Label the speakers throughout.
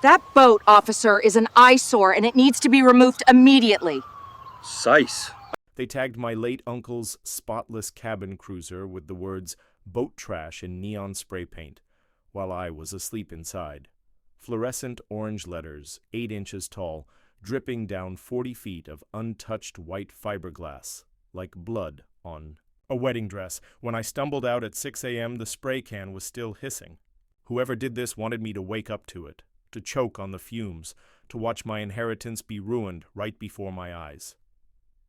Speaker 1: That boat, officer, is an eyesore and it needs to be removed immediately.
Speaker 2: Sice.
Speaker 3: They tagged my late uncle's spotless cabin cruiser with the words boat trash in neon spray paint, while I was asleep inside. Fluorescent orange letters, 8 inches tall, dripping down 40 feet of untouched white fiberglass, like blood on a wedding dress. When I stumbled out at 6 a.m., the spray can was still hissing. Whoever did this wanted me to wake up to it, to choke on the fumes, to watch my inheritance be ruined right before my eyes.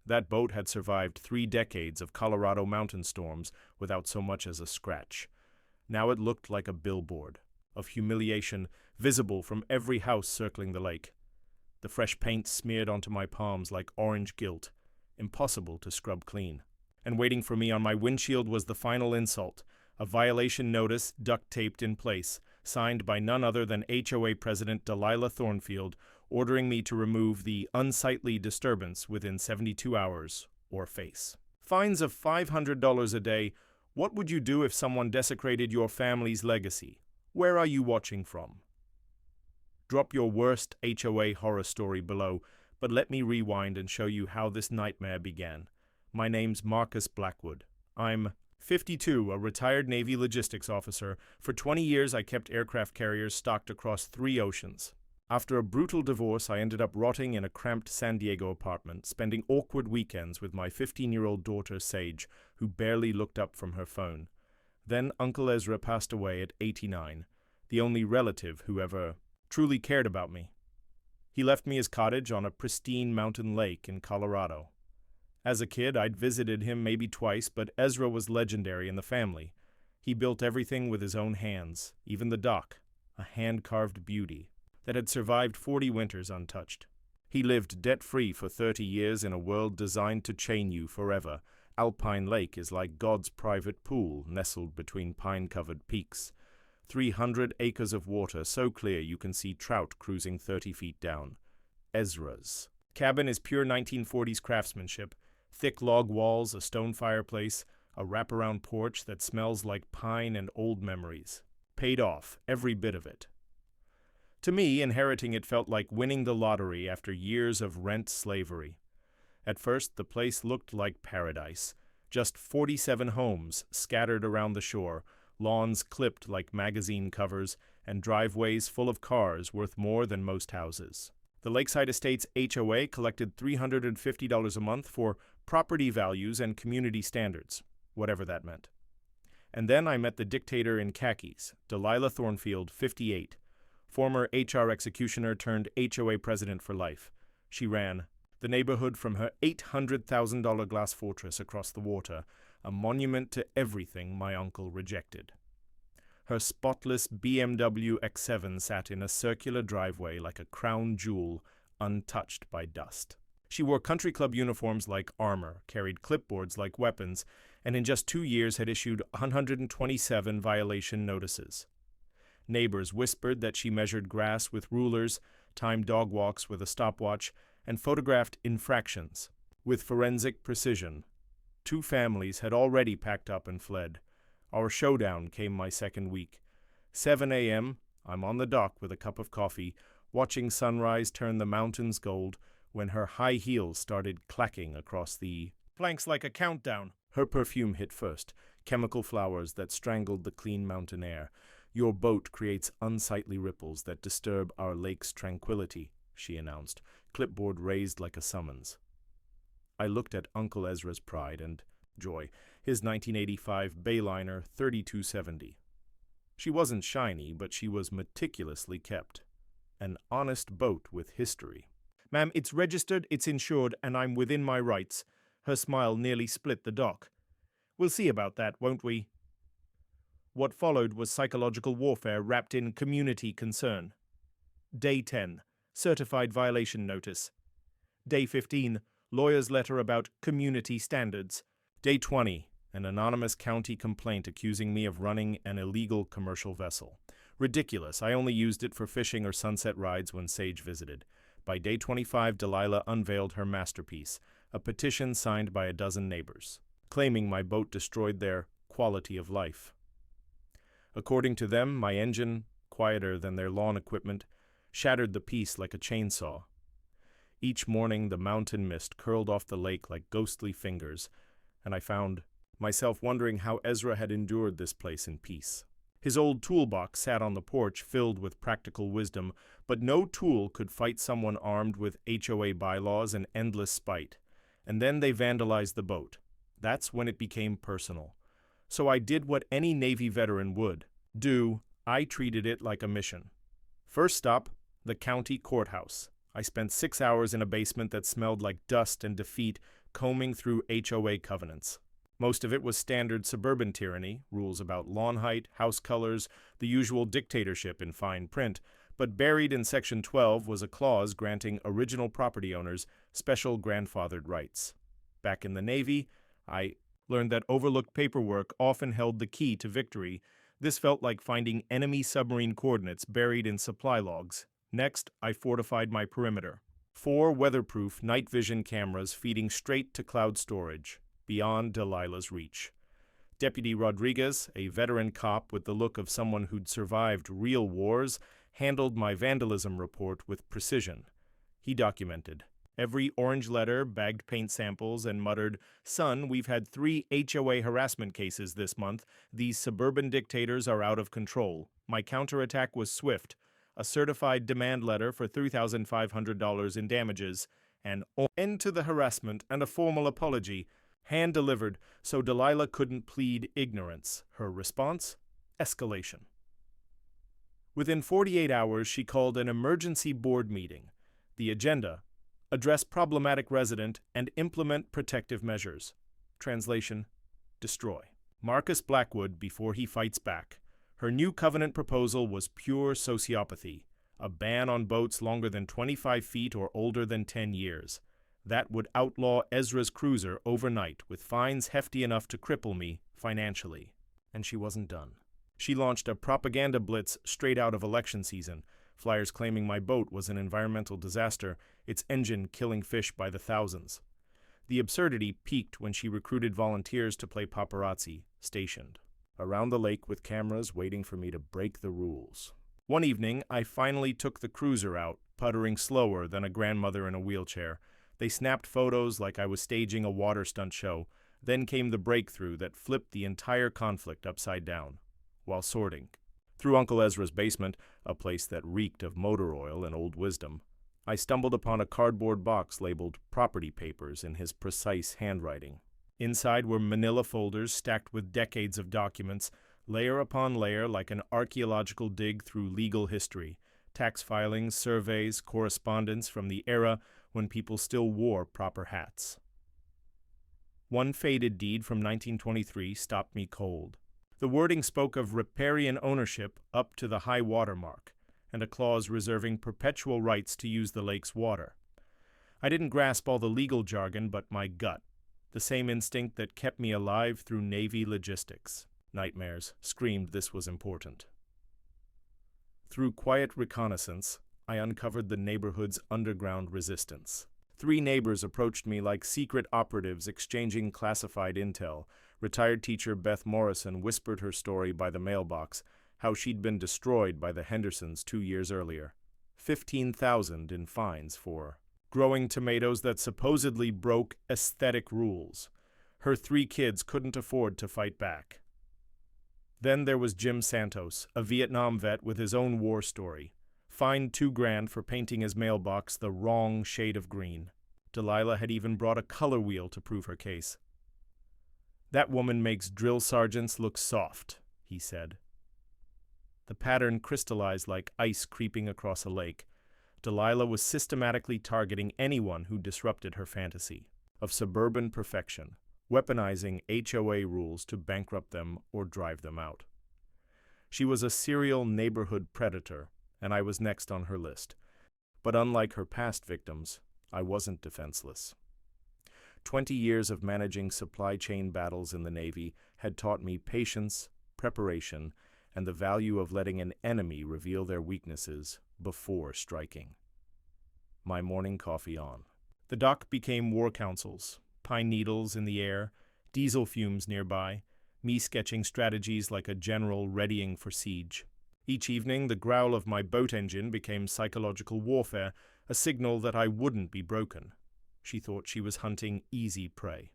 Speaker 3: That boat had survived 3 decades of Colorado mountain storms without so much as a scratch. Now it looked like a billboard of humiliation, visible from every house circling the lake. The fresh paint smeared onto my palms like orange gilt, impossible to scrub clean. And waiting for me on my windshield was the final insult, a violation notice duct-taped in place, signed by none other than HOA President Delilah Thornfield, ordering me to remove the unsightly disturbance within 72 hours or face. Fines of $500 a day. What would you do if someone desecrated your family's legacy? Where are you watching from? Drop your worst HOA horror story below, but let me rewind and show you how this nightmare began. My name's Marcus Blackwood. I'm 52, a retired Navy logistics officer. For 20 years, I kept aircraft carriers stocked across 3 oceans. After a brutal divorce, I ended up rotting in a cramped San Diego apartment, spending awkward weekends with my 15-year-old daughter, Sage, who barely looked up from her phone. Then Uncle Ezra passed away at 89, the only relative who ever truly cared about me. He left me his cottage on a pristine mountain lake in Colorado. As a kid, I'd visited him maybe twice, but Ezra was legendary in the family. He built everything with his own hands, even the dock, a hand-carved beauty that had survived 40 winters untouched. He lived debt-free for 30 years in a world designed to chain you forever. Alpine Lake is like God's private pool nestled between pine-covered peaks. 300 acres of water so clear you can see trout cruising 30 feet down. Ezra's cabin is pure 1940s craftsmanship. Thick log walls, a stone fireplace, a wraparound porch that smells like pine and old memories. Paid off, every bit of it. To me, inheriting it felt like winning the lottery after years of rent slavery. At first, the place looked like paradise. Just 47 homes scattered around the shore, lawns clipped like magazine covers, and driveways full of cars worth more than most houses. The Lakeside Estates HOA collected $350 a month for property values and community standards, whatever that meant. And then I met the dictator in khakis, Delilah Thornfield, 58, former HR executioner turned HOA president for life. She ran the neighborhood from her $800,000 glass fortress across the water, a monument to everything my uncle rejected. Her spotless BMW X7 sat in a circular driveway like a crown jewel, untouched by dust. She wore country club uniforms like armor, carried clipboards like weapons, and in just 2 years had issued 127 violation notices. Neighbors whispered that she measured grass with rulers, timed dog walks with a stopwatch, and photographed infractions with forensic precision. 2 families had already packed up and fled. Our showdown came my second week. 7 a.m., I'm on the dock with a cup of coffee, watching sunrise turn the mountains gold, when her high heels started clacking across the planks like a countdown. Her perfume hit first, chemical flowers that strangled the clean mountain air. Your boat creates unsightly ripples that disturb our lake's tranquility, she announced, clipboard raised like a summons. I looked at Uncle Ezra's pride and joy, his 1985 Bayliner 3270. She wasn't shiny, but she was meticulously kept. An honest boat with history. Ma'am, it's registered, it's insured, and I'm within my rights. Her smile nearly split the dock. We'll see about that, won't we? What followed was psychological warfare wrapped in community concern. Day 10, certified violation notice. Day 15, lawyer's letter about community standards. Day 20, an anonymous county complaint accusing me of running an illegal commercial vessel. Ridiculous, I only used it for fishing or sunset rides when Sage visited. By day 25, Delilah unveiled her masterpiece, a petition signed by a dozen neighbors, claiming my boat destroyed their quality of life. According to them, my engine, quieter than their lawn equipment, shattered the peace like a chainsaw. Each morning the mountain mist curled off the lake like ghostly fingers, and I found myself wondering how Ezra had endured this place in peace. His old toolbox sat on the porch filled with practical wisdom, but no tool could fight someone armed with HOA bylaws and endless spite. And then they vandalized the boat. That's when it became personal. So I did what any Navy veteran would do. I treated it like a mission. First stop, the county courthouse. I spent 6 hours in a basement that smelled like dust and defeat, combing through HOA covenants. Most of it was standard suburban tyranny, rules about lawn height, house colors, the usual dictatorship in fine print, but buried in Section 12 was a clause granting original property owners special grandfathered rights. Back in the Navy, I learned that overlooked paperwork often held the key to victory. This felt like finding enemy submarine coordinates buried in supply logs. Next, I fortified my perimeter. 4 weatherproof night vision cameras feeding straight to cloud storage, beyond Delilah's reach. Deputy Rodriguez, a veteran cop with the look of someone who'd survived real wars, handled my vandalism report with precision. He documented every orange letter, bagged paint samples, and muttered, "Son, we've had 3 HOA harassment cases this month. These suburban dictators are out of control. My counterattack was swift. A certified demand letter for $3,500 in damages, an end to the harassment, and a formal apology, hand-delivered so Delilah couldn't plead ignorance. Her response? Escalation. Within 48 hours, she called an emergency board meeting. The agenda: address problematic resident and implement protective measures. Translation: destroy. Marcus Blackwood before he fights back. Her new covenant proposal was pure sociopathy, a ban on boats longer than 25 feet or older than 10 years. That would outlaw Ezra's cruiser overnight with fines hefty enough to cripple me financially. And she wasn't done. She launched a propaganda blitz straight out of election season, flyers claiming my boat was an environmental disaster, its engine killing fish by the thousands. The absurdity peaked when she recruited volunteers to play paparazzi, stationed around the lake with cameras waiting for me to break the rules. One evening, I finally took the cruiser out, puttering slower than a grandmother in a wheelchair. They snapped photos like I was staging a water stunt show. Then came the breakthrough that flipped the entire conflict upside down. While sorting through Uncle Ezra's basement, a place that reeked of motor oil and old wisdom, I stumbled upon a cardboard box labeled property papers in his precise handwriting. Inside were manila folders stacked with decades of documents, layer upon layer like an archaeological dig through legal history, tax filings, surveys, correspondence from the era when people still wore proper hats. One faded deed from 1923 stopped me cold. The wording spoke of riparian ownership up to the high water mark, and a clause reserving perpetual rights to use the lake's water. I didn't grasp all the legal jargon, but my gut, the same instinct that kept me alive through Navy logistics, nightmares, screamed this was important. Through quiet reconnaissance, I uncovered the neighborhood's underground resistance. 3 neighbors approached me like secret operatives exchanging classified intel. Retired teacher Beth Morrison whispered her story by the mailbox, how she'd been destroyed by the Hendersons 2 years earlier. $15,000 in fines for growing tomatoes that supposedly broke aesthetic rules. Her 3 kids couldn't afford to fight back. Then there was Jim Santos, a Vietnam vet with his own war story. Fined $2,000 for painting his mailbox the wrong shade of green. Delilah had even brought a color wheel to prove her case. "That woman makes drill sergeants look soft," he said. The pattern crystallized like ice creeping across a lake. Delilah was systematically targeting anyone who disrupted her fantasy of suburban perfection, weaponizing HOA rules to bankrupt them or drive them out. She was a serial neighborhood predator, and I was next on her list. But unlike her past victims, I wasn't defenseless. 20 years of managing supply chain battles in the Navy had taught me patience, preparation, and the value of letting an enemy reveal their weaknesses before striking. My morning coffee on. The dock became war councils, pine needles in the air, diesel fumes nearby, me sketching strategies like a general readying for siege. Each evening, the growl of my boat engine became psychological warfare, a signal that I wouldn't be broken. She thought she was hunting easy prey.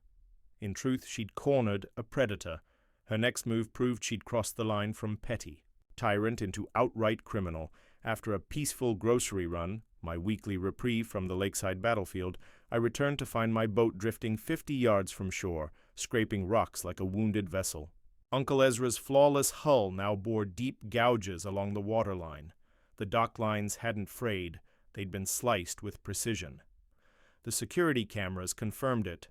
Speaker 3: In truth, she'd cornered a predator. Her next move proved she'd crossed the line from petty tyrant into outright criminal. After a peaceful grocery run, my weekly reprieve from the lakeside battlefield, I returned to find my boat drifting 50 yards from shore, scraping rocks like a wounded vessel. Uncle Ezra's flawless hull now bore deep gouges along the waterline. The dock lines hadn't frayed, they'd been sliced with precision. The security cameras confirmed it.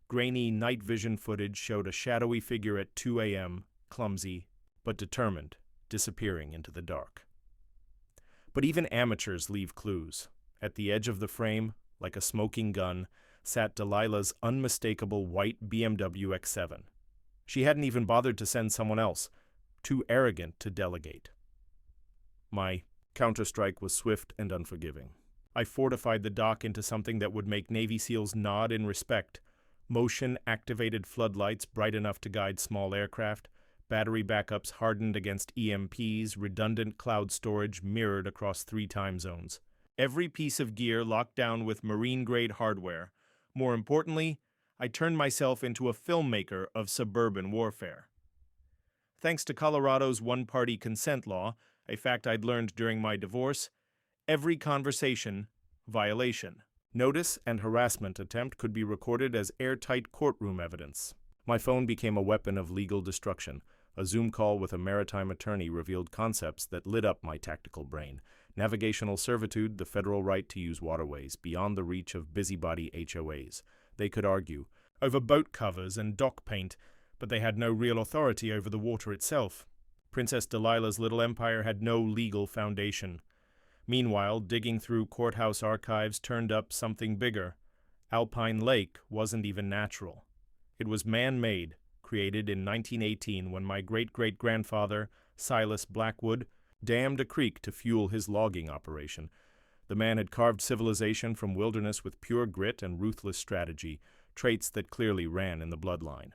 Speaker 3: Grainy night vision footage showed a shadowy figure at 2 a.m., clumsy but determined, disappearing into the dark. But even amateurs leave clues. At the edge of the frame, like a smoking gun, sat Delilah's unmistakable white BMW X7. She hadn't even bothered to send someone else, too arrogant to delegate. My counterstrike was swift and unforgiving. I fortified the dock into something that would make Navy SEALs nod in respect. Motion-activated floodlights bright enough to guide small aircraft, battery backups hardened against EMPs, redundant cloud storage mirrored across 3 time zones. Every piece of gear locked down with marine-grade hardware. More importantly, I turned myself into a filmmaker of suburban warfare. Thanks to Colorado's one-party consent law, a fact I'd learned during my divorce, every conversation, violation. Notice and harassment attempt could be recorded as airtight courtroom evidence. My phone became a weapon of legal destruction. A Zoom call with a maritime attorney revealed concepts that lit up my tactical brain. Navigational servitude, the federal right to use waterways, beyond the reach of busybody HOAs. They could argue over boat covers and dock paint, but they had no real authority over the water itself. Princess Delilah's little empire had no legal foundation. Meanwhile, digging through courthouse archives turned up something bigger. Alpine Lake wasn't even natural. It was man-made, created in 1918 when my great-great-grandfather, Silas Blackwood, dammed a creek to fuel his logging operation. The man had carved civilization from wilderness with pure grit and ruthless strategy, traits that clearly ran in the bloodline.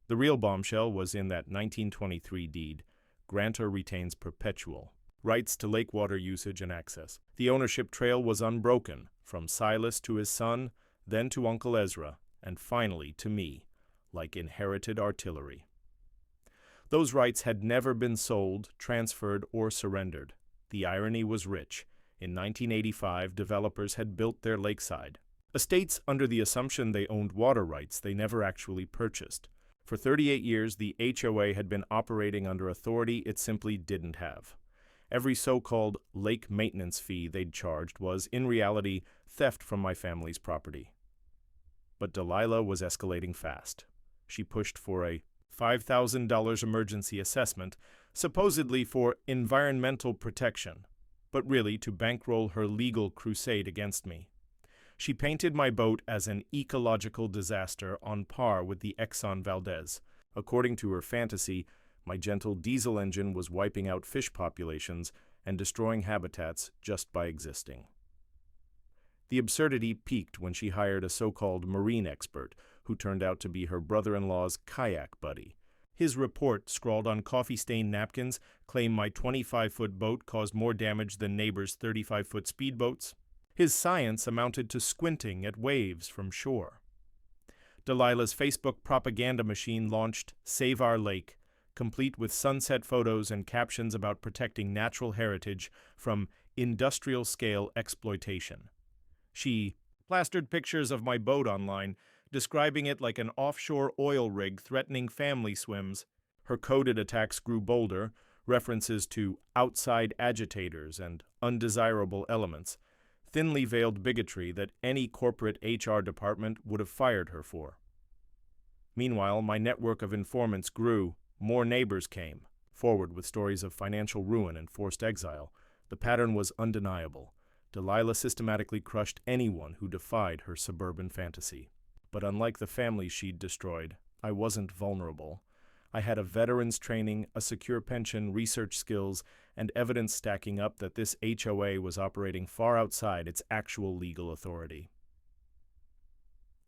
Speaker 3: The real bombshell was in that 1923 deed. Grantor retains perpetual rights to lake water usage and access. The ownership trail was unbroken, from Silas to his son, then to Uncle Ezra, and finally to me, like inherited artillery. Those rights had never been sold, transferred, or surrendered. The irony was rich. In 1985, developers had built their lakeside. Estates under the assumption they owned water rights they never actually purchased. For 38 years, the HOA had been operating under authority it simply didn't have. Every so-called lake maintenance fee they'd charged was, in reality, theft from my family's property. But Delilah was escalating fast. She pushed for a $5,000 emergency assessment, supposedly for environmental protection, but really to bankroll her legal crusade against me. She painted my boat as an ecological disaster on par with the Exxon Valdez. According to her fantasy, my gentle diesel engine was wiping out fish populations and destroying habitats just by existing. The absurdity peaked when she hired a so-called marine expert who turned out to be her brother-in-law's kayak buddy. His report, scrawled on coffee-stained napkins, claimed my 25-foot boat caused more damage than neighbors' 35-foot speedboats. His science amounted to squinting at waves from shore. Delilah's Facebook propaganda machine launched Save Our Lake, complete with sunset photos and captions about protecting natural heritage from industrial-scale exploitation. She plastered pictures of my boat online, describing it like an offshore oil rig threatening family swims. Her coded attacks grew bolder, references to outside agitators and undesirable elements, thinly veiled bigotry that any corporate HR department would have fired her for. Meanwhile, my network of informants grew. More neighbors came, forward with stories of financial ruin and forced exile. The pattern was undeniable. Delilah systematically crushed anyone who defied her suburban fantasy. But unlike the families she'd destroyed, I wasn't vulnerable. I had a veteran's training, a secure pension, research skills, and evidence stacking up that this HOA was operating far outside its actual legal authority.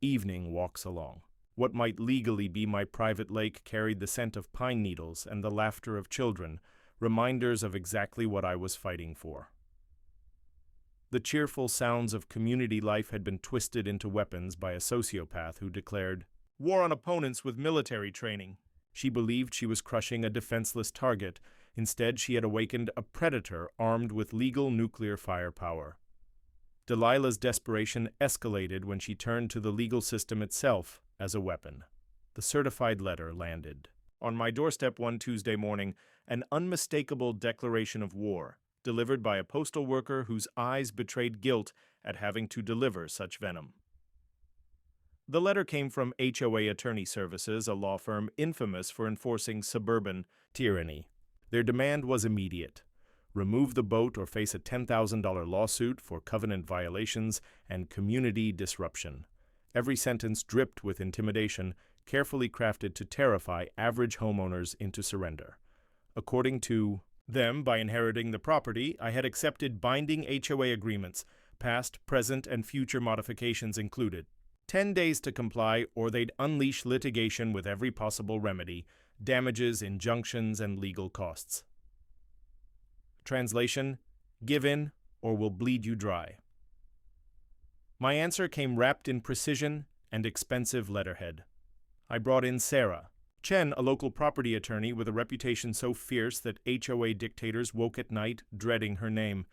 Speaker 3: Evening walks along. What might legally be my private lake carried the scent of pine needles and the laughter of children, reminders of exactly what I was fighting for. The cheerful sounds of community life had been twisted into weapons by a sociopath who declared war on opponents with military training. She believed she was crushing a defenseless target. Instead, she had awakened a predator armed with legal nuclear firepower. Delilah's desperation escalated when she turned to the legal system itself as a weapon. The certified letter landed on my doorstep one Tuesday morning, an unmistakable declaration of war, delivered by a postal worker whose eyes betrayed guilt at having to deliver such venom. The letter came from HOA Attorney Services, a law firm infamous for enforcing suburban tyranny. Their demand was immediate: remove the boat or face a $10,000 lawsuit for covenant violations and community disruption. Every sentence dripped with intimidation, carefully crafted to terrify average homeowners into surrender. According to them, by inheriting the property, I had accepted binding HOA agreements, past, present, and future modifications included. 10 days to comply, or they'd unleash litigation with every possible remedy, damages, injunctions, and legal costs. Translation: give in, or we'll bleed you dry. My answer came wrapped in precision and expensive letterhead. I brought in Sarah Chen, a local property attorney with a reputation so fierce that HOA dictators woke at night dreading her name.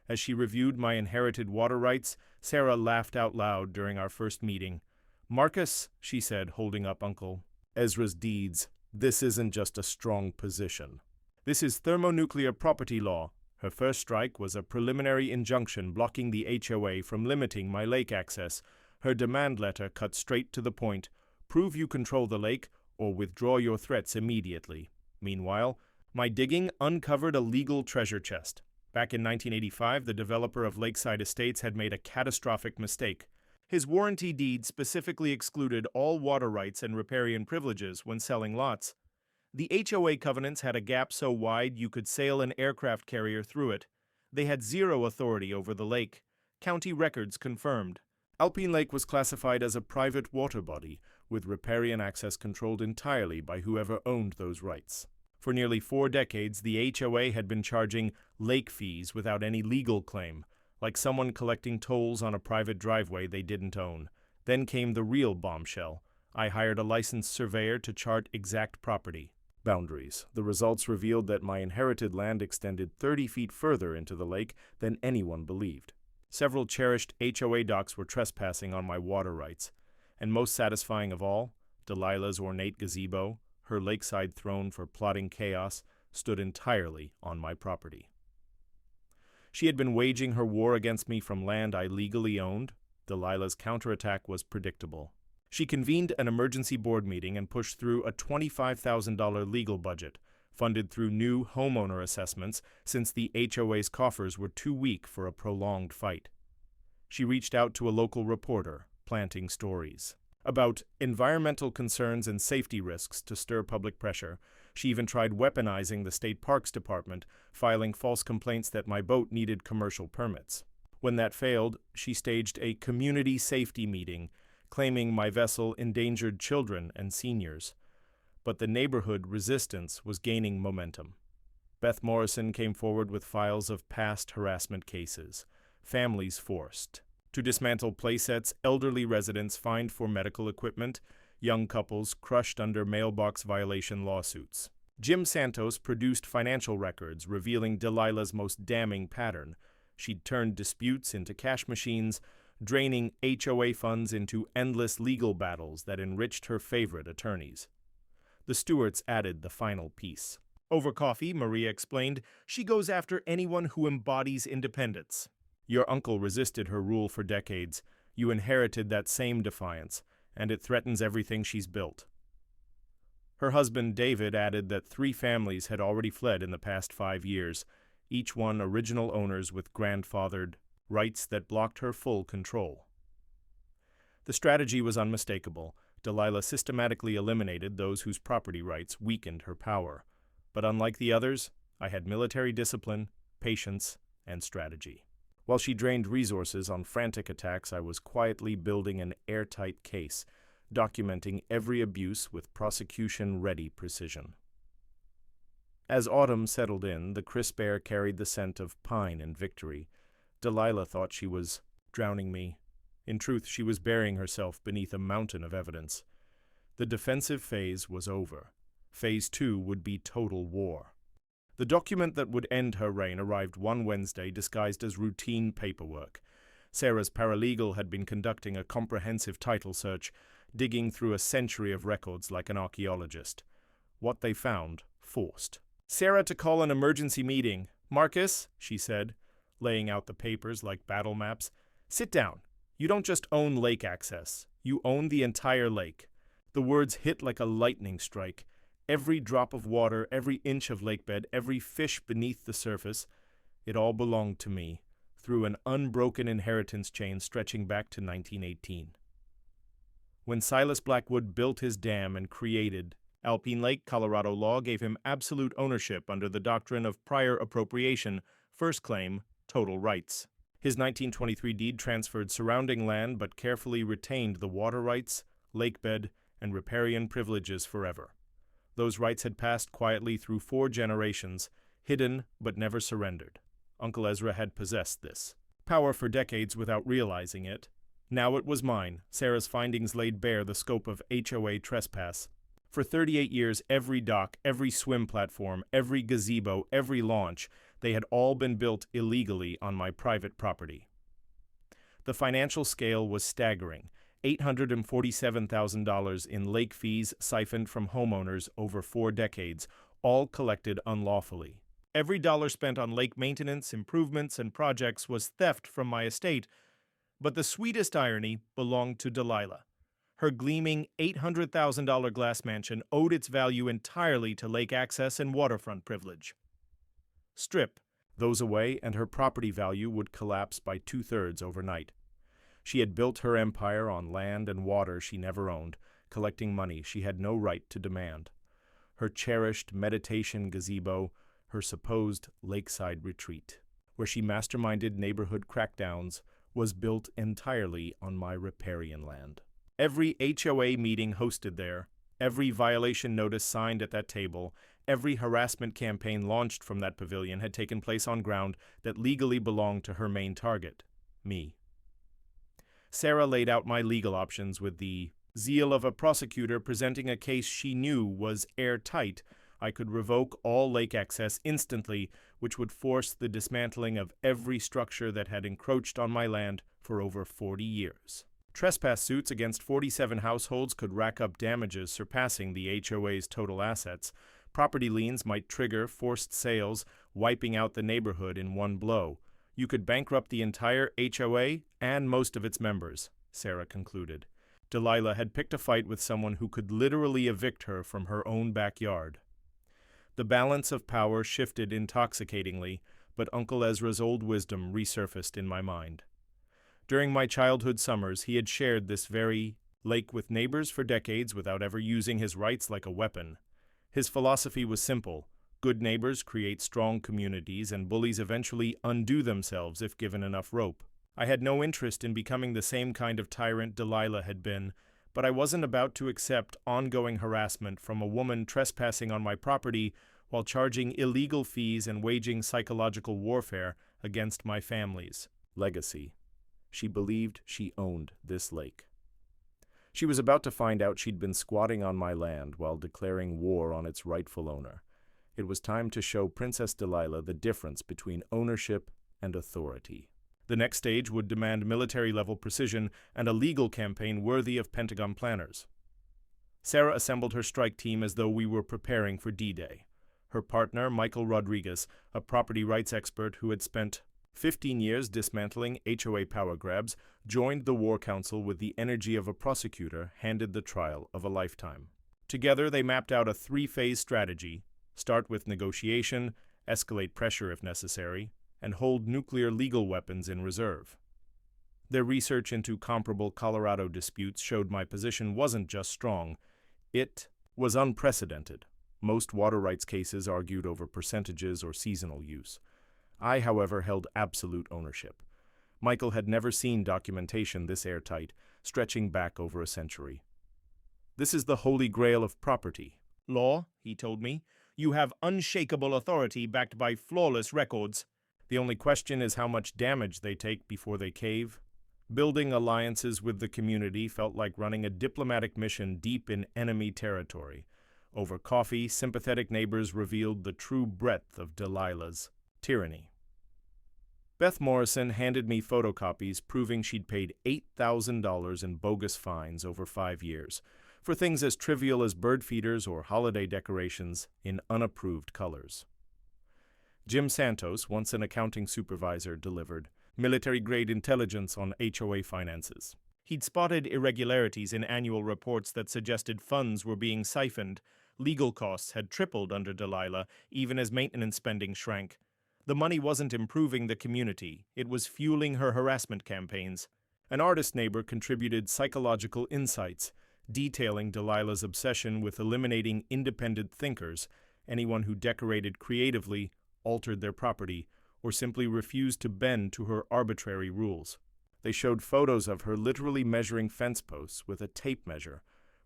Speaker 3: As she reviewed my inherited water rights, Sarah laughed out loud during our first meeting. "Marcus," she said, holding up Uncle Ezra's deeds, "this isn't just a strong position. This is thermonuclear property law." Her first strike was a preliminary injunction blocking the HOA from limiting my lake access. Her demand letter cut straight to the point: prove you control the lake or withdraw your threats immediately. Meanwhile, my digging uncovered a legal treasure chest. Back in 1985, the developer of Lakeside Estates had made a catastrophic mistake. His warranty deed specifically excluded all water rights and riparian privileges when selling lots. The HOA covenants had a gap so wide you could sail an aircraft carrier through it. They had zero authority over the lake. County records confirmed. Alpine Lake was classified as a private water body, with riparian access controlled entirely by whoever owned those rights. For nearly 4 decades, the HOA had been charging lake fees without any legal claim, like someone collecting tolls on a private driveway they didn't own. Then came the real bombshell. I hired a licensed surveyor to chart exact property boundaries. The results revealed that my inherited land extended 30 feet further into the lake than anyone believed. Several cherished HOA docks were trespassing on my water rights. And most satisfying of all, Delilah's ornate gazebo, her lakeside throne for plotting chaos, stood entirely on my property. She had been waging her war against me from land I legally owned. Delilah's counterattack was predictable. She convened an emergency board meeting and pushed through a $25,000 legal budget, funded through new homeowner assessments since the HOA's coffers were too weak for a prolonged fight. She reached out to a local reporter, planting stories about environmental concerns and safety risks to stir public pressure. She even tried weaponizing the state parks department, filing false complaints that my boat needed commercial permits. When that failed, she staged a community safety meeting, claiming my vessel endangered children and seniors. But the neighborhood resistance was gaining momentum. Beth Morrison came forward with files of past harassment cases, families forced to dismantle playsets, elderly residents fined for medical equipment, young couples crushed under mailbox violation lawsuits. Jim Santos produced financial records revealing Delilah's most damning pattern. She'd turned disputes into cash machines, draining HOA funds into endless legal battles that enriched her favorite attorneys. The Stewarts added the final piece. Over coffee, Maria explained, she goes after anyone who embodies independence. Your uncle resisted her rule for decades. You inherited that same defiance, and it threatens everything she's built. Her husband, David, added that 3 families had already fled in the past 5 years, each one original owners with grandfathered rights that blocked her full control. The strategy was unmistakable. Delilah systematically eliminated those whose property rights weakened her power. But unlike the others, I had military discipline, patience, and strategy. While she drained resources on frantic attacks, I was quietly building an airtight case, documenting every abuse with prosecution-ready precision. As autumn settled in, the crisp air carried the scent of pine and victory. Delilah thought she was drowning me. In truth, she was burying herself beneath a mountain of evidence. The defensive phase was over. Phase 2 would be total war. The document that would end her reign arrived one Wednesday disguised as routine paperwork. Sarah's paralegal had been conducting a comprehensive title search, digging through a century of records like an archaeologist. What they found, forced. "Sarah to call an emergency meeting. Marcus," she said, laying out the papers like battle maps. "Sit down. You don't just own lake access. You own the entire lake." The words hit like a lightning strike. Every drop of water, every inch of lakebed, every fish beneath the surface, it all belonged to me, through an unbroken inheritance chain stretching back to 1918. When Silas Blackwood built his dam and created Alpine Lake, Colorado law gave him absolute ownership under the doctrine of prior appropriation, first claim, total rights. His 1923 deed transferred surrounding land but carefully retained the water rights, lakebed, and riparian privileges forever. Those rights had passed quietly through 4 generations, hidden but never surrendered. Uncle Ezra had possessed this power for decades without realizing it. Now it was mine. Sarah's findings laid bare the scope of HOA trespass. For 38 years, every dock, every swim platform, every gazebo, every launch, they had all been built illegally on my private property. The financial scale was staggering. $847,000 in lake fees siphoned from homeowners over 4 decades, all collected unlawfully. Every dollar spent on lake maintenance, improvements, and projects was theft from my estate, but the sweetest irony belonged to Delilah. Her gleaming $800,000 glass mansion owed its value entirely to lake access and waterfront privilege. Strip those away, and her property value would collapse by 2/3 overnight. She had built her empire on land and water she never owned, collecting money she had no right to demand. Her cherished meditation gazebo, her supposed lakeside retreat, where she masterminded neighborhood crackdowns, was built entirely on my riparian land. Every HOA meeting hosted there, every violation notice signed at that table, every harassment campaign launched from that pavilion had taken place on ground that legally belonged to her main target, me. Sarah laid out my legal options with the zeal of a prosecutor presenting a case she knew was airtight. I could revoke all lake access instantly, which would force the dismantling of every structure that had encroached on my land for over 40 years. Trespass suits against 47 households could rack up damages surpassing the HOA's total assets. Property liens might trigger forced sales, wiping out the neighborhood in one blow. You could bankrupt the entire HOA and most of its members, Sarah concluded. Delilah had picked a fight with someone who could literally evict her from her own backyard. The balance of power shifted intoxicatingly, but Uncle Ezra's old wisdom resurfaced in my mind. During my childhood summers, he had shared this very lake with neighbors for decades without ever using his rights like a weapon. His philosophy was simple. Good neighbors create strong communities, and bullies eventually undo themselves if given enough rope. I had no interest in becoming the same kind of tyrant Delilah had been, but I wasn't about to accept ongoing harassment from a woman trespassing on my property while charging illegal fees and waging psychological warfare against my family's legacy. She believed she owned this lake. She was about to find out she'd been squatting on my land while declaring war on its rightful owner. It was time to show Princess Delilah the difference between ownership and authority. The next stage would demand military-level precision and a legal campaign worthy of Pentagon planners. Sarah assembled her strike team as though we were preparing for D-Day. Her partner, Michael Rodriguez, a property rights expert who had spent 15 years dismantling HOA power grabs, joined the War Council with the energy of a prosecutor handed the trial of a lifetime. Together, they mapped out a 3-phase strategy: start with negotiation, escalate pressure if necessary, and hold nuclear legal weapons in reserve. Their research into comparable Colorado disputes showed my position wasn't just strong, it was unprecedented. Most water rights cases argued over percentages or seasonal use. I, however, held absolute ownership. Michael had never seen documentation this airtight, stretching back over a century. This is the holy grail of property law, he told me. You have unshakable authority backed by flawless records. The only question is how much damage they take before they cave. Building alliances with the community felt like running a diplomatic mission deep in enemy territory. Over coffee, sympathetic neighbors revealed the true breadth of Delilah's tyranny. Beth Morrison handed me photocopies proving she'd paid $8,000 in bogus fines over 5 years for things as trivial as bird feeders or holiday decorations in unapproved colors. Jim Santos, once an accounting supervisor, delivered military-grade intelligence on HOA finances. He'd spotted irregularities in annual reports that suggested funds were being siphoned. Legal costs had tripled under Delilah, even as maintenance spending shrank. The money wasn't improving the community, it was fueling her harassment campaigns. An artist neighbor contributed psychological insights, detailing Delilah's obsession with eliminating independent thinkers, anyone who decorated creatively, altered their property, or simply refused to bend to her arbitrary rules. They showed photos of her literally measuring fence posts with a tape measure,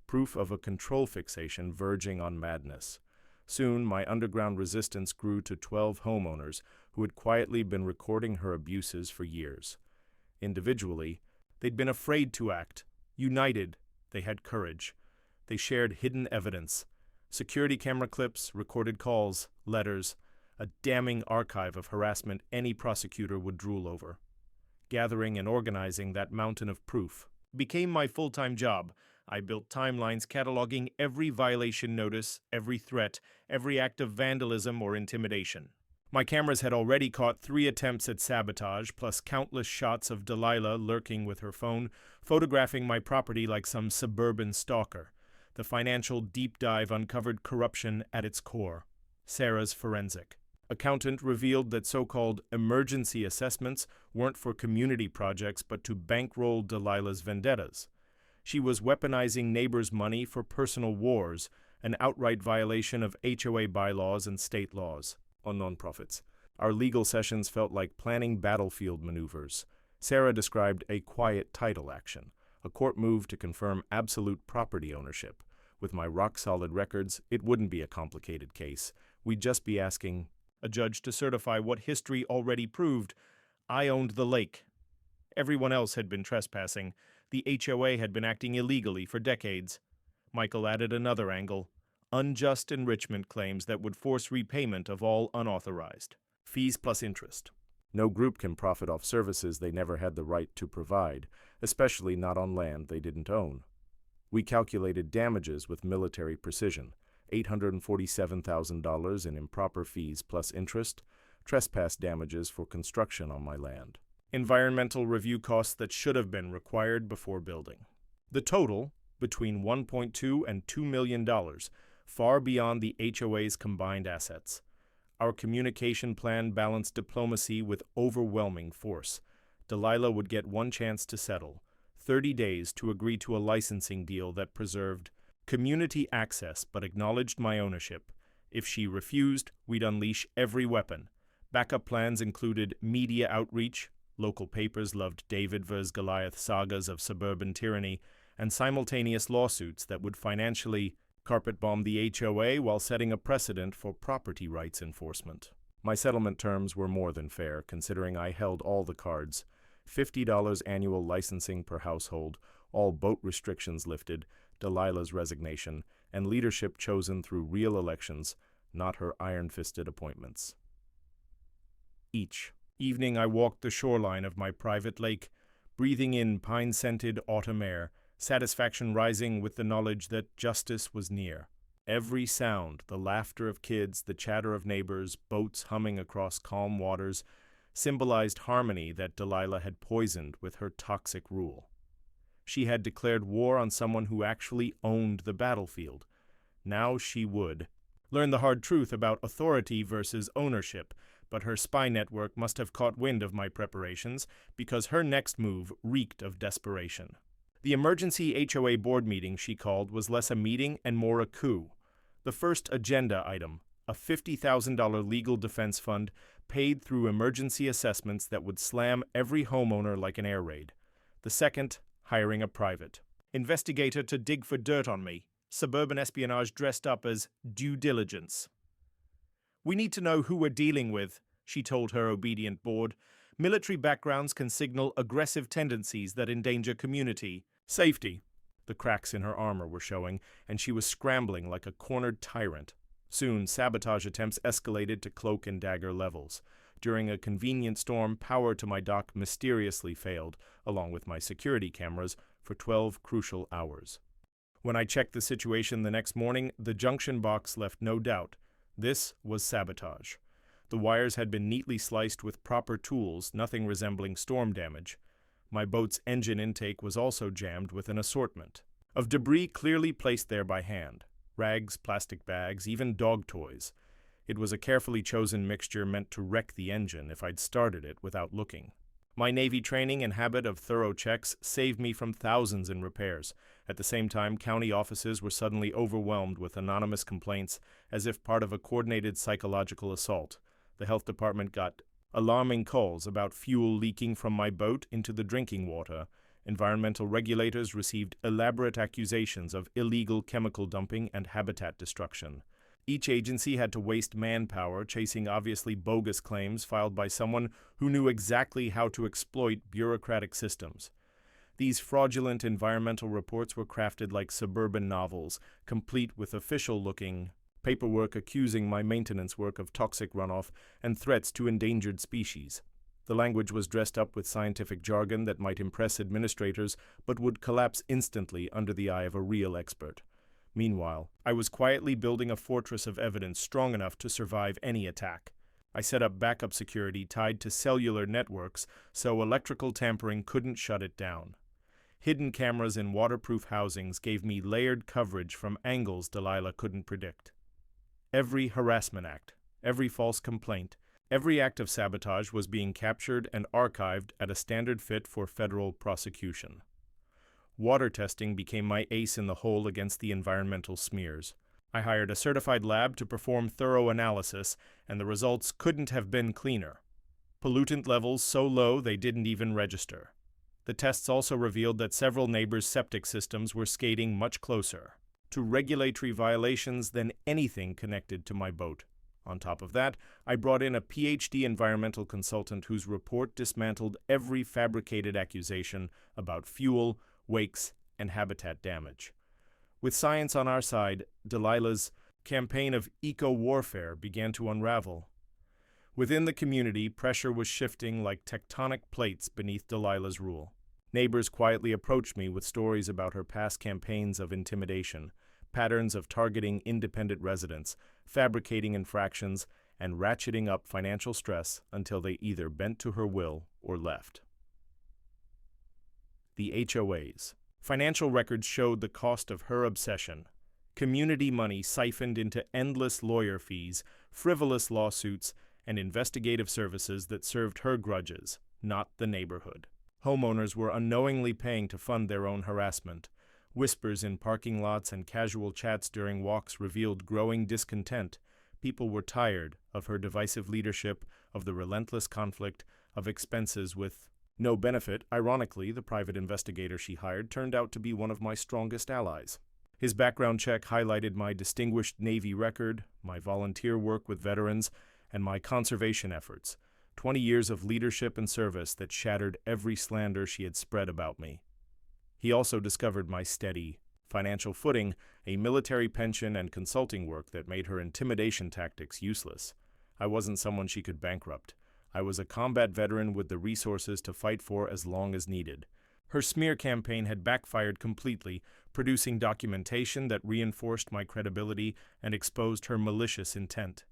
Speaker 3: proof of a control fixation verging on madness. Soon, my underground resistance grew to 12 homeowners who had quietly been recording her abuses for years. Individually, they'd been afraid to act. United, they had courage. They shared hidden evidence, security camera clips, recorded calls, letters, a damning archive of harassment any prosecutor would drool over. Gathering and organizing that mountain of proof became my full-time job. I built timelines cataloging every violation notice, every threat, every act of vandalism or intimidation. My cameras had already caught 3 attempts at sabotage, plus countless shots of Delilah lurking with her phone, photographing my property like some suburban stalker. The financial deep dive uncovered corruption at its core. Sarah's forensic accountant revealed that so-called emergency assessments weren't for community projects but to bankroll Delilah's vendettas. She was weaponizing neighbors' money for personal wars, an outright violation of HOA bylaws and state laws on nonprofits. Our legal sessions felt like planning battlefield maneuvers. Sarah described a quiet title action, a court move to confirm absolute property ownership. With my rock-solid records, it wouldn't be a complicated case. We'd just be asking a judge to certify what history already proved. I owned the lake. Everyone else had been trespassing. The HOA had been acting illegally for decades. Michael added another angle: unjust enrichment claims that would force repayment of all unauthorized fees plus interest. No group can profit off services they never had the right to provide, especially not on land they didn't own. We calculated damages with military precision: $847,000 in improper fees plus interest, trespass damages for construction on my land, environmental review costs that should have been required before building. The total, between $1.2 and $2 million, far beyond the HOA's combined assets. Our communication plan balanced diplomacy with overwhelming force. Delilah would get one chance to settle, 30 days to agree to a licensing deal that preserved community access but acknowledged my ownership. If she refused, we'd unleash every weapon. Backup plans included media outreach, local papers loved David vs. Goliath sagas of suburban tyranny, and simultaneous lawsuits that would financially carpet-bomb the HOA while setting a precedent for property rights enforcement. My settlement terms were more than fair, considering I held all the cards. $50 annual licensing per household, all boat restrictions lifted, Delilah's resignation, and leadership chosen through real elections, not her iron-fisted appointments. Each evening I walked the shoreline of my private lake, breathing in pine-scented autumn air, satisfaction rising with the knowledge that justice was near. Every sound, the laughter of kids, the chatter of neighbors, boats humming across calm waters, symbolized harmony that Delilah had poisoned with her toxic rule. She had declared war on someone who actually owned the battlefield. Now she would learn the hard truth about authority versus ownership, but her spy network must have caught wind of my preparations because her next move reeked of desperation. The emergency HOA board meeting she called was less a meeting and more a coup. The first agenda item, a $50,000 legal defense fund paid through emergency assessments that would slam every homeowner like an air raid. The second, hiring a private investigator to dig for dirt on me, suburban espionage dressed up as due diligence. "We need to know who we're dealing with," she told her obedient board. "Military backgrounds can signal aggressive tendencies that endanger community safety." The cracks in her armor were showing, and she was scrambling like a cornered tyrant. Soon, sabotage attempts escalated to cloak and dagger levels. During a convenient storm, power to my dock mysteriously failed, along with my security cameras, for 12 crucial hours. When I checked the situation the next morning, the junction box left no doubt. This was sabotage. The wires had been neatly sliced with proper tools, nothing resembling storm damage. My boat's engine intake was also jammed with an assortment of debris clearly placed there by hand. Rags, plastic bags, even dog toys. It was a carefully chosen mixture meant to wreck the engine if I'd started it without looking. My Navy training and habit of thorough checks saved me from thousands in repairs. At the same time, county offices were suddenly overwhelmed with anonymous complaints, as if part of a coordinated psychological assault. The health department got alarming calls about fuel leaking from my boat into the drinking water. Environmental regulators received elaborate accusations of illegal chemical dumping and habitat destruction. Each agency had to waste manpower chasing obviously bogus claims filed by someone who knew exactly how to exploit bureaucratic systems. These fraudulent environmental reports were crafted like suburban novels, complete with official-looking paperwork accusing my maintenance work of toxic runoff and threats to endangered species. The language was dressed up with scientific jargon that might impress administrators but would collapse instantly under the eye of a real expert. Meanwhile, I was quietly building a fortress of evidence strong enough to survive any attack. I set up backup security tied to cellular networks so electrical tampering couldn't shut it down. Hidden cameras in waterproof housings gave me layered coverage from angles Delilah couldn't predict. Every harassment act, every false complaint, every act of sabotage was being captured and archived at a standard fit for federal prosecution. Water testing became my ace in the hole against the environmental smears. I hired a certified lab to perform thorough analysis, and the results couldn't have been cleaner. Pollutant levels so low they didn't even register. The tests also revealed that several neighbors' septic systems were skating much closer to regulatory violations than anything connected to my boat. On top of that, I brought in a PhD environmental consultant whose report dismantled every fabricated accusation about fuel, wakes, and habitat damage. With science on our side, Delilah's campaign of eco-warfare began to unravel. Within the community, pressure was shifting like tectonic plates beneath Delilah's rule. Neighbors quietly approached me with stories about her past campaigns of intimidation, patterns of targeting independent residents, fabricating infractions, and ratcheting up financial stress until they either bent to her will or left. The HOAs. Financial records showed the cost of her obsession. Community money siphoned into endless lawyer fees, frivolous lawsuits, and investigative services that served her grudges, not the neighborhood. Homeowners were unknowingly paying to fund their own harassment. Whispers in parking lots and casual chats during walks revealed growing discontent. People were tired of her divisive leadership, of the relentless conflict, of expenses with no benefit. Ironically, the private investigator she hired turned out to be one of my strongest allies. His background check highlighted my distinguished Navy record, my volunteer work with veterans, and my conservation efforts. 20 years of leadership and service that shattered every slander she had spread about me. He also discovered my steady financial footing, a military pension and consulting work that made her intimidation tactics useless. I wasn't someone she could bankrupt. I was a combat veteran with the resources to fight for as long as needed. Her smear campaign had backfired completely, producing documentation that reinforced my credibility and exposed her malicious intent.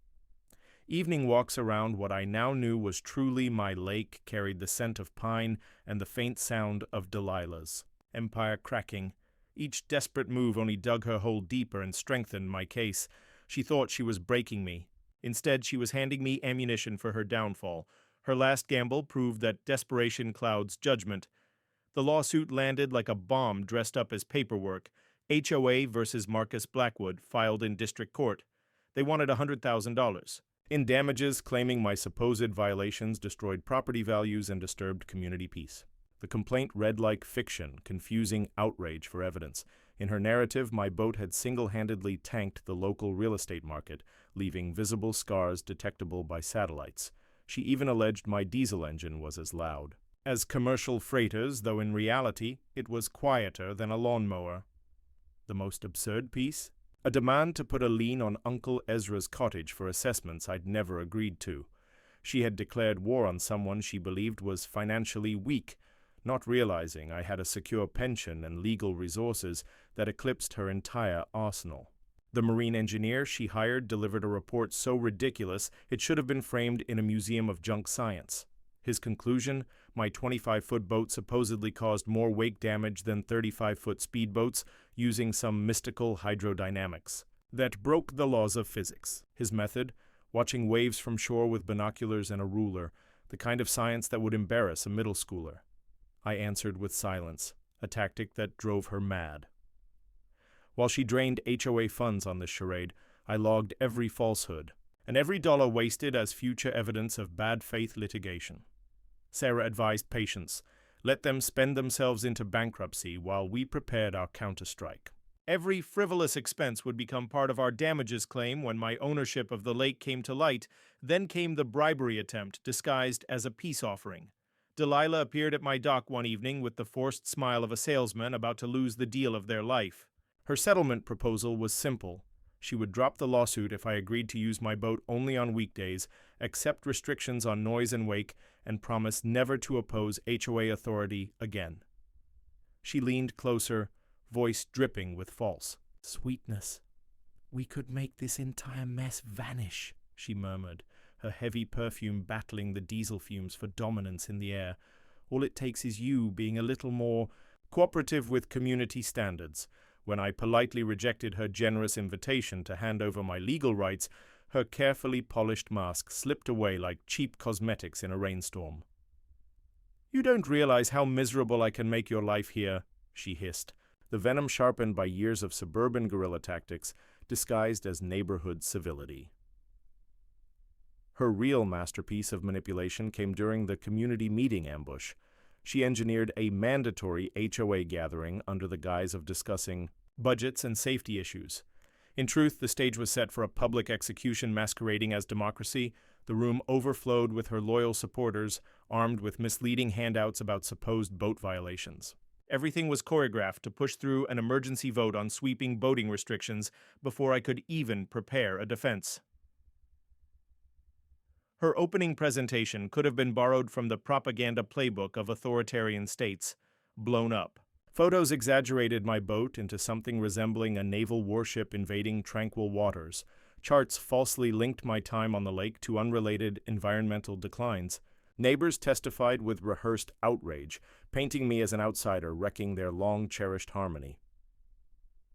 Speaker 3: Evening walks around what I now knew was truly my lake carried the scent of pine and the faint sound of Delilah's empire cracking. Each desperate move only dug her hole deeper and strengthened my case. She thought she was breaking me. Instead, she was handing me ammunition for her downfall. Her last gamble proved that desperation clouds judgment. The lawsuit landed like a bomb dressed up as paperwork. HOA versus Marcus Blackwood filed in district court. They wanted $100,000 in damages, claiming my supposed violations destroyed property values and disturbed community peace. The complaint read like fiction, confusing outrage for evidence. In her narrative, my boat had single-handedly tanked the local real estate market, leaving visible scars detectable by satellites. She even alleged my diesel engine was as loud as commercial freighters, though in reality it was quieter than a lawnmower. The most absurd piece? A demand to put a lien on Uncle Ezra's cottage for assessments I'd never agreed to. She had declared war on someone she believed was financially weak, not realizing I had a secure pension and legal resources that eclipsed her entire arsenal. The marine engineer she hired delivered a report so ridiculous it should have been framed in a museum of junk science. His conclusion, my 25-foot boat supposedly caused more wake damage than 35-foot speedboats using some mystical hydrodynamics that broke the laws of physics. His method, watching waves from shore with binoculars and a ruler, the kind of science that would embarrass a middle schooler. I answered with silence, a tactic that drove her mad. While she drained HOA funds on this charade, I logged every falsehood, and every dollar wasted as future evidence of bad faith litigation. Sarah advised patience. Let them spend themselves into bankruptcy while we prepared our counterstrike. Every frivolous expense would become part of our damages claim when my ownership of the lake came to light. Then came the bribery attempt disguised as a peace offering. Delilah appeared at my dock one evening with the forced smile of a salesman about to lose the deal of their life. Her settlement proposal was simple. She would drop the lawsuit if I agreed to use my boat only on weekdays, accept restrictions on noise and wake, and promise never to oppose HOA authority again. She leaned closer, voice dripping with false sweetness. "We could make this entire mess vanish," she murmured, her heavy perfume battling the diesel fumes for dominance in the air. "All it takes is you being a little more cooperative with community standards." When I politely rejected her generous invitation to hand over my legal rights, her carefully polished mask slipped away like cheap cosmetics in a rainstorm. "You don't realize how miserable I can make your life here," she hissed, the venom sharpened by years of suburban guerrilla tactics, disguised as neighborhood civility. Her real masterpiece of manipulation came during the community meeting ambush. She engineered a mandatory HOA gathering under the guise of discussing budgets and safety issues. In truth, the stage was set for a public execution masquerading as democracy. The room overflowed with her loyal supporters, armed with misleading handouts about supposed boat violations. Everything was choreographed to push through an emergency vote on sweeping boating restrictions before I could even prepare a defense. Her opening presentation could have been borrowed from the propaganda playbook of authoritarian states, blown up. Photos exaggerated my boat into something resembling a naval warship invading tranquil waters. Charts falsely linked my time on the lake to unrelated environmental declines. Neighbors testified with rehearsed outrage, painting me as an outsider wrecking their long-cherished harmony.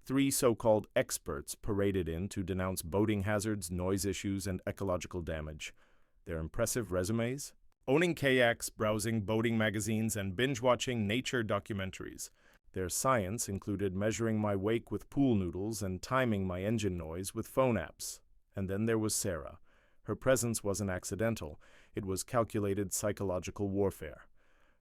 Speaker 3: 3 so-called experts paraded in to denounce boating hazards, noise issues, and ecological damage. Their impressive resumes? Owning kayaks, browsing boating magazines, and binge-watching nature documentaries. Their science included measuring my wake with pool noodles and timing my engine noise with phone apps. And then there was Sarah. Her presence wasn't accidental. It was calculated psychological warfare.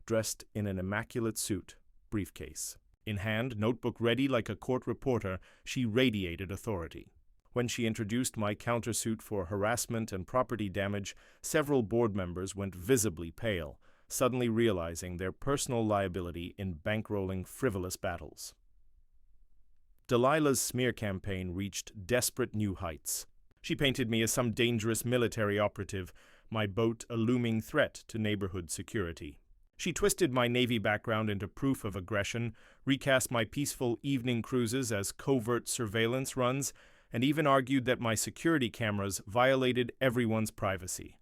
Speaker 3: Dressed in an immaculate suit, briefcase. In hand, notebook ready like a court reporter, she radiated authority. When she introduced my countersuit for harassment and property damage, several board members went visibly pale, suddenly realizing their personal liability in bankrolling frivolous battles. Delilah's smear campaign reached desperate new heights. She painted me as some dangerous military operative, my boat a looming threat to neighborhood security. She twisted my Navy background into proof of aggression, recast my peaceful evening cruises as covert surveillance runs, and even argued that my security cameras violated everyone's privacy.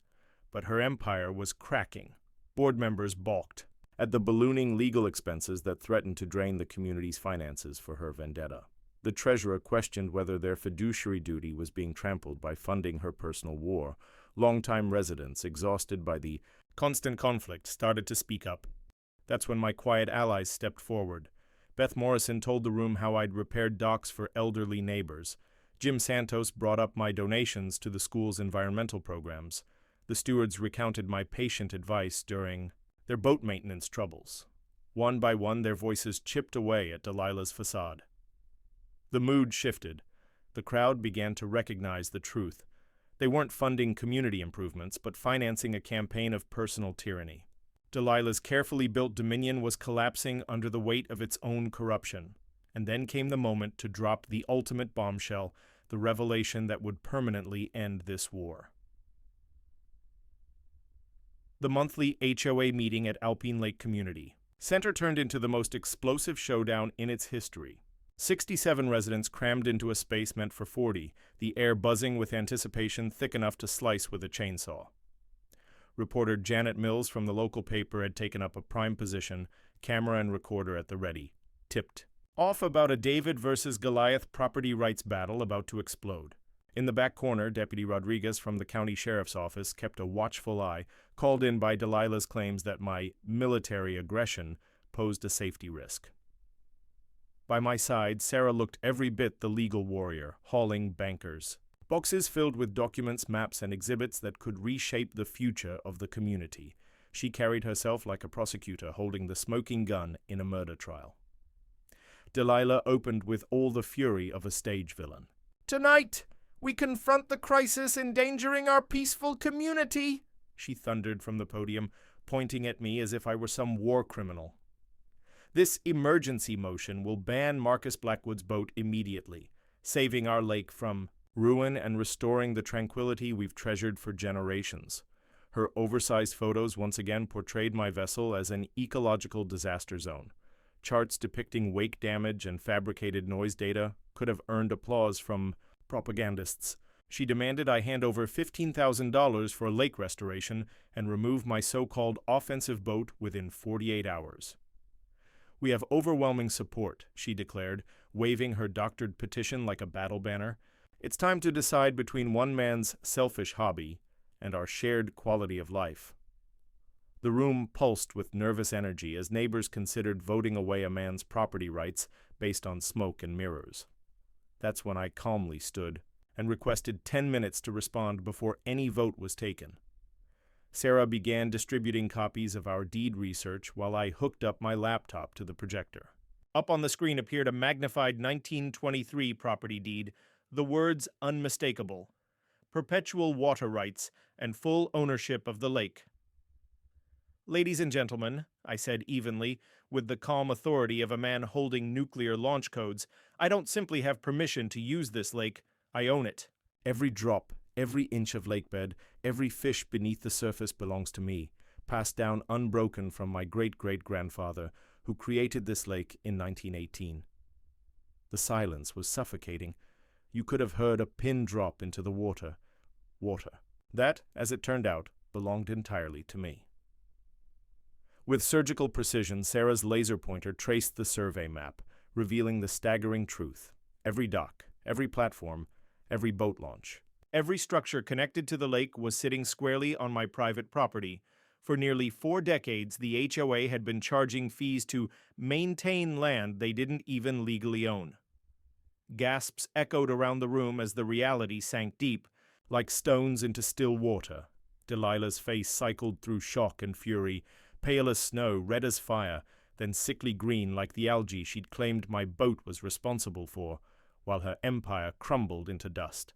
Speaker 3: But her empire was cracking. Board members balked at the ballooning legal expenses that threatened to drain the community's finances for her vendetta. The treasurer questioned whether their fiduciary duty was being trampled by funding her personal war. Longtime residents, exhausted by the constant conflict, started to speak up. That's when my quiet allies stepped forward. Beth Morrison told the room how I'd repaired docks for elderly neighbors. Jim Santos brought up my donations to the school's environmental programs. The stewards recounted my patient advice during their boat maintenance troubles. One by one, their voices chipped away at Delilah's facade. The mood shifted. The crowd began to recognize the truth. They weren't funding community improvements, but financing a campaign of personal tyranny. Delilah's carefully built dominion was collapsing under the weight of its own corruption. And then came the moment to drop the ultimate bombshell, the revelation that would permanently end this war. The monthly HOA meeting at Alpine Lake Community Center turned into the most explosive showdown in its history. 67 residents crammed into a space meant for 40, the air buzzing with anticipation thick enough to slice with a chainsaw. Reporter Janet Mills from the local paper had taken up a prime position, camera and recorder at the ready, tipped off about a David versus Goliath property rights battle about to explode. In the back corner, Deputy Rodriguez from the county sheriff's office kept a watchful eye, called in by Delilah's claims that my military aggression posed a safety risk. By my side, Sarah looked every bit the legal warrior, hauling bankers. Boxes filled with documents, maps, and exhibits that could reshape the future of the community. She carried herself like a prosecutor holding the smoking gun in a murder trial. Delilah opened with all the fury of a stage villain. "Tonight, we confront the crisis endangering our peaceful community," she thundered from the podium, pointing at me as if I were some war criminal. "This emergency motion will ban Marcus Blackwood's boat immediately, saving our lake from ruin and restoring the tranquility we've treasured for generations." Her oversized photos once again portrayed my vessel as an ecological disaster zone. Charts depicting wake damage and fabricated noise data could have earned applause from propagandists. She demanded I hand over $15,000 for lake restoration and remove my so-called offensive boat within 48 hours. "We have overwhelming support," she declared, waving her doctored petition like a battle banner. "It's time to decide between one man's selfish hobby and our shared quality of life." The room pulsed with nervous energy as neighbors considered voting away a man's property rights based on smoke and mirrors. That's when I calmly stood and requested 10 minutes to respond before any vote was taken. Sarah began distributing copies of our deed research while I hooked up my laptop to the projector. Up on the screen appeared a magnified 1923 property deed, the words unmistakable: perpetual water rights and full ownership of the lake. "Ladies and gentlemen," I said evenly, with the calm authority of a man holding nuclear launch codes, "I don't simply have permission to use this lake, I own it. Every drop, every inch of lakebed, every fish beneath the surface belongs to me, passed down unbroken from my great-great-grandfather, who created this lake in 1918. The silence was suffocating. You could have heard a pin drop into the water. Water. That, as it turned out, belonged entirely to me. With surgical precision, Sarah's laser pointer traced the survey map, revealing the staggering truth. Every dock, every platform, every boat launch. Every structure connected to the lake was sitting squarely on my private property. For nearly 4 decades, the HOA had been charging fees to maintain land they didn't even legally own. Gasps echoed around the room as the reality sank deep, like stones into still water. Delilah's face cycled through shock and fury, pale as snow, red as fire, then sickly green like the algae she'd claimed my boat was responsible for, while her empire crumbled into dust.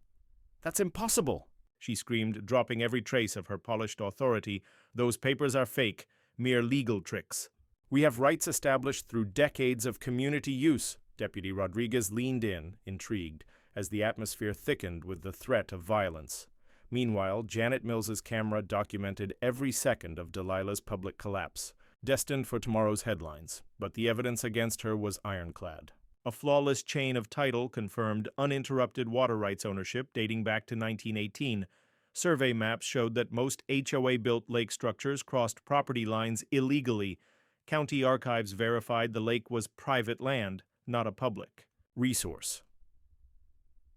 Speaker 3: "That's impossible!" she screamed, dropping every trace of her polished authority. "Those papers are fake, mere legal tricks. We have rights established through decades of community use." Deputy Rodriguez leaned in, intrigued, as the atmosphere thickened with the threat of violence. Meanwhile, Janet Mills's camera documented every second of Delilah's public collapse, destined for tomorrow's headlines, but the evidence against her was ironclad. A flawless chain of title confirmed uninterrupted water rights ownership dating back to 1918. Survey maps showed that most HOA-built lake structures crossed property lines illegally. County archives verified the lake was private land, not a public resource.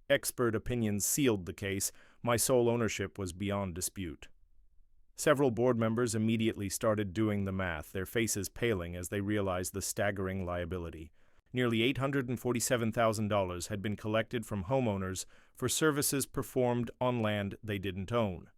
Speaker 3: Expert opinions sealed the case. My sole ownership was beyond dispute. Several board members immediately started doing the math, their faces paling as they realized the staggering liability. Nearly $847,000 had been collected from homeowners for services performed on land they didn't own.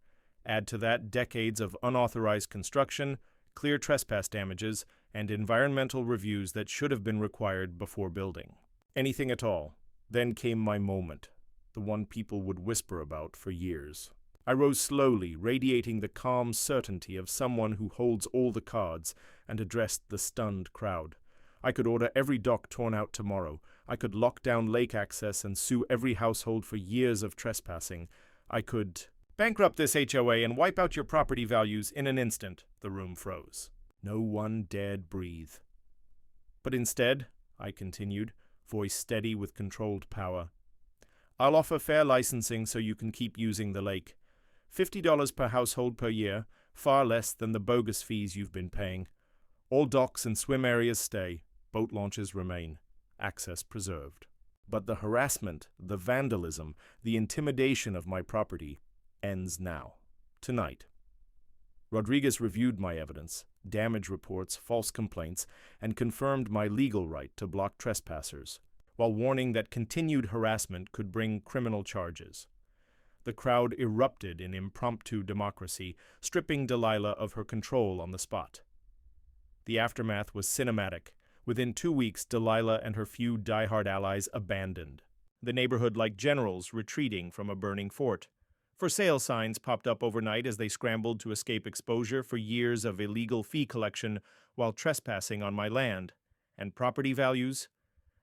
Speaker 3: Add to that decades of unauthorized construction, clear trespass damages, and environmental reviews that should have been required before building. Anything at all. Then came my moment, the one people would whisper about for years. I rose slowly, radiating the calm certainty of someone who holds all the cards, and addressed the stunned crowd. I could order every dock torn out tomorrow. I could lock down lake access and sue every household for years of trespassing. I could bankrupt this HOA and wipe out your property values in an instant. The room froze. No one dared breathe. But instead, I continued, voice steady with controlled power, I'll offer fair licensing so you can keep using the lake. $50 per household per year, far less than the bogus fees you've been paying. All docks and swim areas stay. Boat launches remain. Access preserved. But the harassment, the vandalism, the intimidation of my property ends now. Tonight. Rodriguez reviewed my evidence, damage reports, false complaints, and confirmed my legal right to block trespassers, while warning that continued harassment could bring criminal charges. The crowd erupted in impromptu democracy, stripping Delilah of her control on the spot. The aftermath was cinematic. Within 2 weeks, Delilah and her few diehard allies abandoned. The neighborhood like generals retreating from a burning fort. For sale signs popped up overnight as they scrambled to escape exposure for years of illegal fee collection while trespassing on my land. And property values?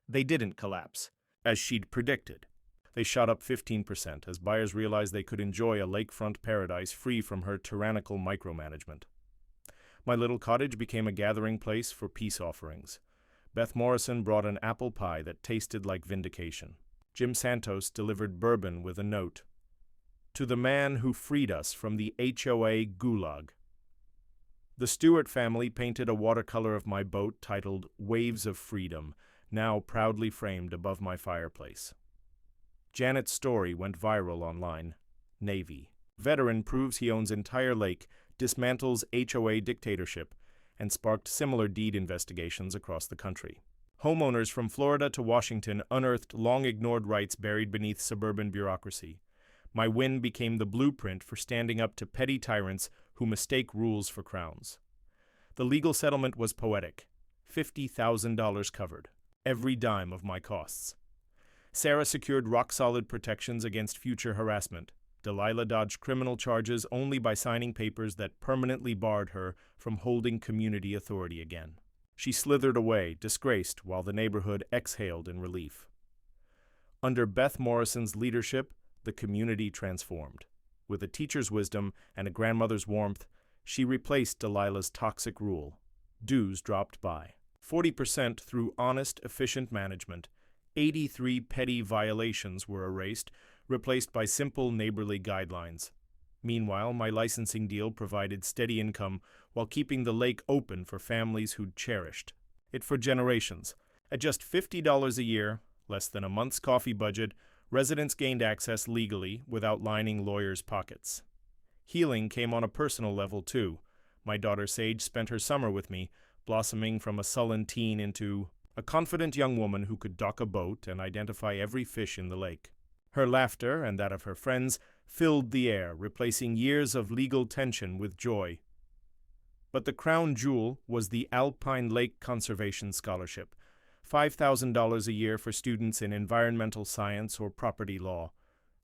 Speaker 3: They didn't collapse, as she'd predicted. They shot up 15% as buyers realized they could enjoy a lakefront paradise free from her tyrannical micromanagement. My little cottage became a gathering place for peace offerings. Beth Morrison brought an apple pie that tasted like vindication. Jim Santos delivered bourbon with a note. To the man who freed us from the HOA gulag. The Stewart family painted a watercolor of my boat titled Waves of Freedom, now proudly framed above my fireplace. Janet's story went viral online. Navy. Veteran proves he owns entire lake, dismantles HOA dictatorship, and sparked similar deed investigations across the country. Homeowners from Florida to Washington unearthed long-ignored rights buried beneath suburban bureaucracy. My win became the blueprint for standing up to petty tyrants who mistake rules for crowns. The legal settlement was poetic. $50,000 covered. Every dime of my costs. Sarah secured rock-solid protections against future harassment. Delilah dodged criminal charges only by signing papers that permanently barred her from holding community authority again. She slithered away, disgraced, while the neighborhood exhaled in relief. Under Beth Morrison's leadership, the community transformed. With a teacher's wisdom and a grandmother's warmth, she replaced Delilah's toxic rule. Dues dropped by 40% through honest, efficient management. 83 petty violations were erased, replaced by simple neighborly guidelines. Meanwhile, my licensing deal provided steady income while keeping the lake open for families who'd cherished it for generations. At just $50 a year, less than a month's coffee budget, residents gained access legally without lining lawyers' pockets. Healing came on a personal level, too. My daughter Sage spent her summer with me, blossoming from a sullen teen into a confident young woman who could dock a boat and identify every fish in the lake. Her laughter and that of her friends filled the air, replacing years of legal tension with joy. But the crown jewel was the Alpine Lake Conservation Scholarship, $5,000 a year for students in environmental science or property law.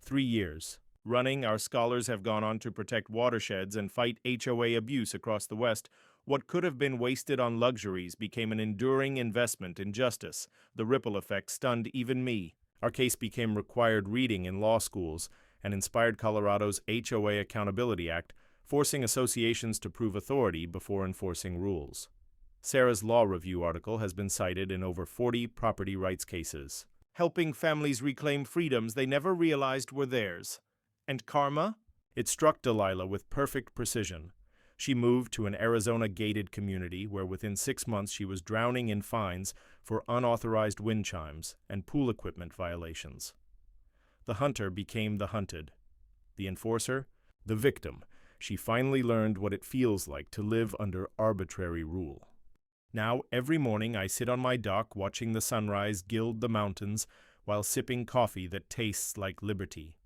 Speaker 3: 3 years. Running, our scholars have gone on to protect watersheds and fight HOA abuse across the West. What could have been wasted on luxuries became an enduring investment in justice. The ripple effect stunned even me. Our case became required reading in law schools and inspired Colorado's HOA Accountability Act, forcing associations to prove authority before enforcing rules. Sarah's law review article has been cited in over 40 property rights cases, helping families reclaim freedoms they never realized were theirs. And karma? It struck Delilah with perfect precision. She moved to an Arizona-gated community where within 6 months she was drowning in fines for unauthorized wind chimes and pool equipment violations. The hunter became the hunted. The enforcer, the victim. She finally learned what it feels like to live under arbitrary rule. Now, every morning I sit on my dock watching the sunrise gild the mountains while sipping coffee that tastes like liberty.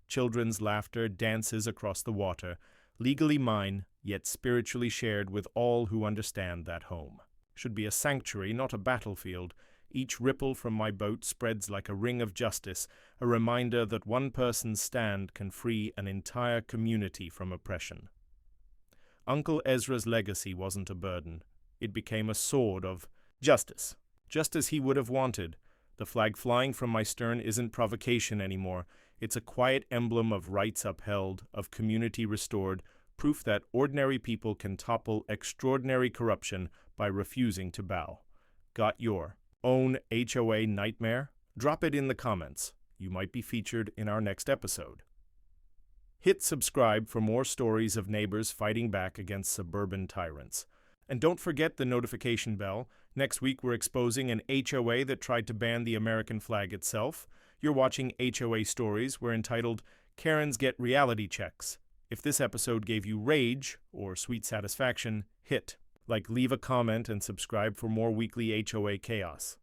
Speaker 3: Children's laughter dances across the water, legally mine, yet spiritually shared with all who understand that home. Should be a sanctuary, not a battlefield. Each ripple from my boat spreads like a ring of justice, a reminder that one person's stand can free an entire community from oppression. Uncle Ezra's legacy wasn't a burden. It became a sword of justice, just as he would have wanted. The flag flying from my stern isn't provocation anymore. It's a quiet emblem of rights upheld, of community restored, proof that ordinary people can topple extraordinary corruption by refusing to bow. Got your own HOA nightmare? Drop it in the comments. You might be featured in our next episode. Hit subscribe for more stories of neighbors fighting back against suburban tyrants. And don't forget the notification bell. Next week we're exposing an HOA that tried to ban the American flag itself. You're watching HOA Stories. We're entitled Karens Get Reality Checks. If this episode gave you rage or sweet satisfaction, leave a comment and subscribe for more weekly HOA chaos.